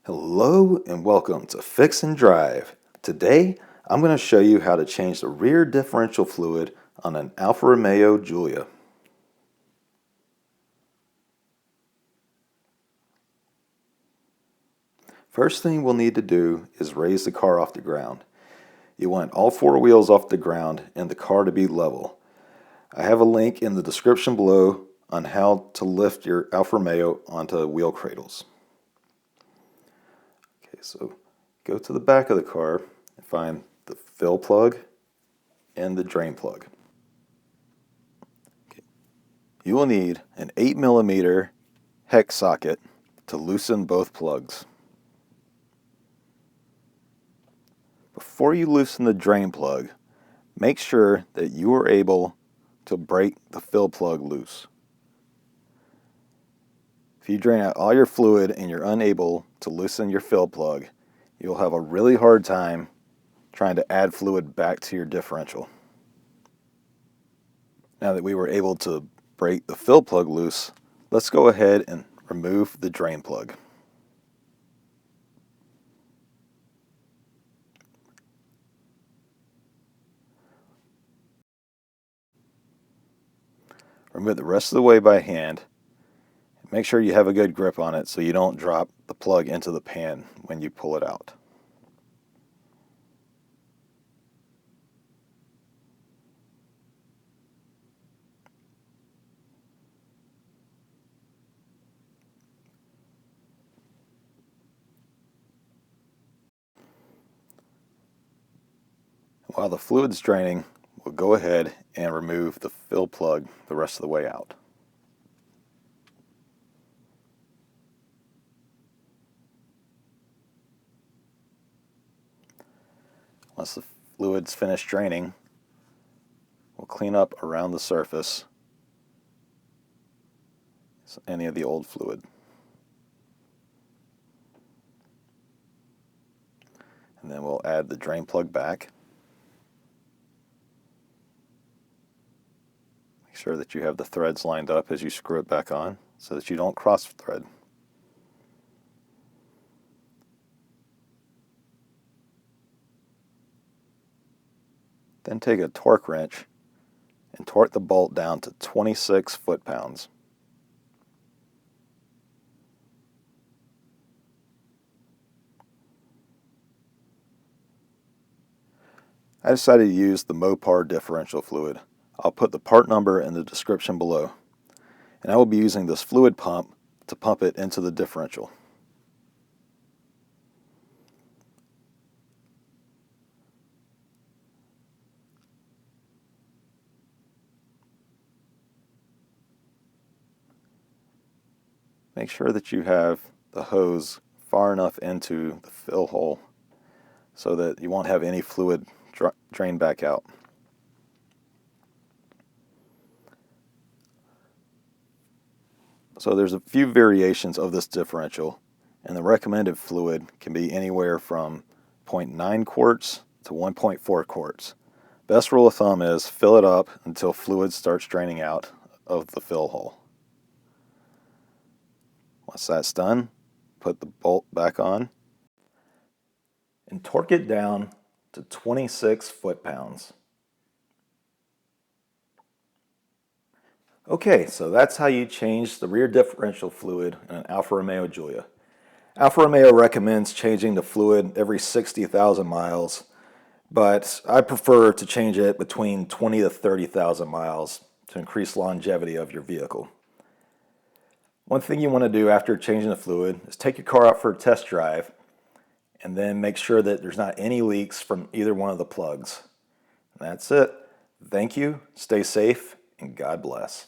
Hello and welcome to Fix and Drive. Today I'm going to show you how to change the rear differential fluid on an Alfa Romeo Giulia. First thing we'll need to do is raise the car off the ground. You want all four wheels off the ground and the car to be level. I have a link in the description below on how to lift your Alfa Romeo onto wheel cradles. Okay, so go to the back of the car and find the fill plug and the drain plug. Okay. You will need an 8mm hex socket to loosen both plugs. Before you loosen the drain plug, make sure that you are able to break the fill plug loose. If you drain out all your fluid and you're unable to loosen your fill plug, you'll have a really hard time trying to add fluid back to your differential. Now that we were able to break the fill plug loose, let's go ahead and remove the drain plug. Remove the rest of the way by hand. Make sure you have a good grip on it so you don't drop the plug into the pan when you pull it out. While the fluid's draining, we'll go ahead and remove the fill plug the rest of the way out. Once the fluid's finished draining, we'll clean up around the surface any of the old fluid. And then we'll add the drain plug back. Make sure that you have the threads lined up as you screw it back on so that you don't cross thread. Then take a torque wrench and torque the bolt down to 26 foot-pounds. I decided to use the Mopar differential fluid. I'll put the part number in the description below. And I will be using this fluid pump to pump it into the differential. Make sure that you have the hose far enough into the fill hole so that you won't have any fluid drain back out. So there's a few variations of this differential, and the recommended fluid can be anywhere from 0.9 quarts to 1.4 quarts. Best rule of thumb is fill it up until fluid starts draining out of the fill hole. Once that's done, put the bolt back on and torque it down to 26 foot-pounds. Okay, so that's how you change the rear differential fluid in an Alfa Romeo Giulia. Alfa Romeo recommends changing the fluid every 60,000 miles, but I prefer to change it between 20 to 30,000 miles to increase longevity of your vehicle. One thing you want to do after changing the fluid is take your car out for a test drive and then make sure that there's not any leaks from either one of the plugs. And that's it. Thank you, stay safe, and God bless.